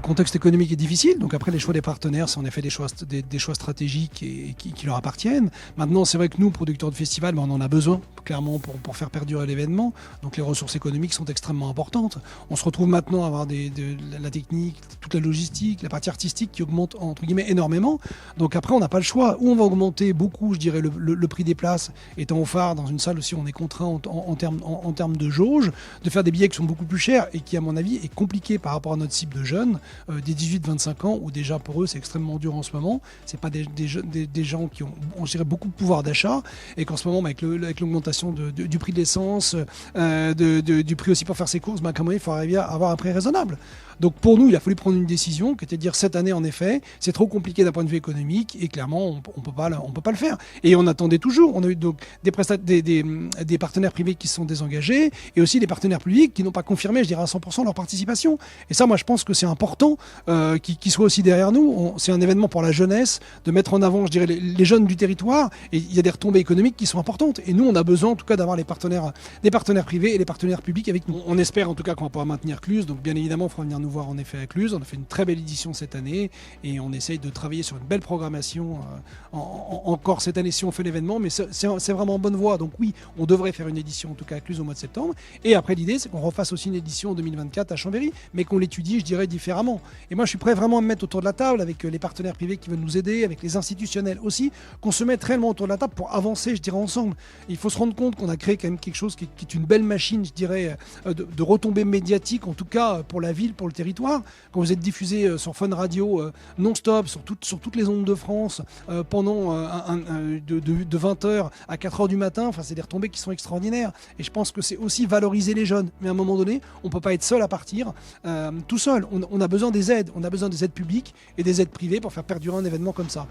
contexte économique est difficile, donc après les choix des partenaires, c'est en effet des choix stratégiques et qui leur appartiennent. Maintenant, c'est vrai que nous, producteurs de festivals, on en a besoin, clairement, pour faire perdurer l'événement. Donc les ressources économiques sont extrêmement importantes. On se retrouve maintenant à avoir la technique, toute la logistique, la partie artistique qui augmente, entre guillemets, énormément. Donc après, on n'a pas le choix. Ou on va augmenter beaucoup, je dirais, le prix des places, étant au phare, dans une salle aussi, on est contraint en termes de jauge, de faire des billets qui sont beaucoup plus chers et qui, à mon avis, est compliqué par rapport à notre cible de jeunes, des 18-25 ans, où déjà pour eux, c'est extrêmement dur en ce moment. C'est pas des gens qui ont, on dirait, beaucoup de pouvoir d'achat, et qu'en ce moment, avec l'augmentation du prix de l'essence, du prix aussi pour faire ses courses, quand même, il faut arriver à avoir un prix raisonnable. Donc pour nous, il a fallu prendre une décision qui était de dire cette année, en effet, c'est trop compliqué d'un point de vue économique et clairement, on peut pas le faire. Et on attendait toujours. On a eu donc des partenaires privés qui se sont désengagés et aussi des partenaires publics qui n'ont pas confirmé, je dirais, à 100% leur participation. Et ça, moi, je pense que c'est important qu'ils soient aussi derrière nous. C'est un événement pour la jeunesse, de mettre en avant, je dirais, les jeunes du territoire. Et il y a des retombées économiques qui sont importantes. Et nous, on a besoin, en tout cas, d'avoir des partenaires privés et les partenaires publics avec nous. On espère, en tout cas, qu'on va pouvoir maintenir Cluse. Donc, bien évidemment, il faudra venir nous voir en effet à Cluse. On a fait une très belle édition cette année et on essaye de travailler sur une belle programmation encore cette année si on fait l'événement, mais c'est vraiment en bonne voie. Donc oui, on devrait faire une édition en tout cas à Cluse au mois de septembre. Et après, l'idée, c'est qu'on refasse aussi une édition en 2024 à Chambéry, mais qu'on l'étudie, je dirais, différemment. Et moi, je suis prêt vraiment à me mettre autour de la table avec les partenaires privés qui veulent nous aider, avec les institutionnels aussi, qu'on se mette réellement autour de la table pour avancer, je dirais, ensemble. Il faut se rendre compte qu'on a créé quand même quelque chose qui est une belle machine, je dirais, de retombées médiatiques, en tout cas pour la ville, pour le territoire. Quand vous êtes diffusé sur Fun Radio non-stop, sur toutes les ondes de France, pendant de 20h à 4h du matin, c'est des retombées qui sont extraordinaires. Et je pense que c'est aussi valoriser les jeunes. Mais à un moment donné, on ne peut pas être seul à partir, tout seul. On a besoin des aides. On a besoin des aides publiques et des aides privées pour faire perdurer un événement comme ça.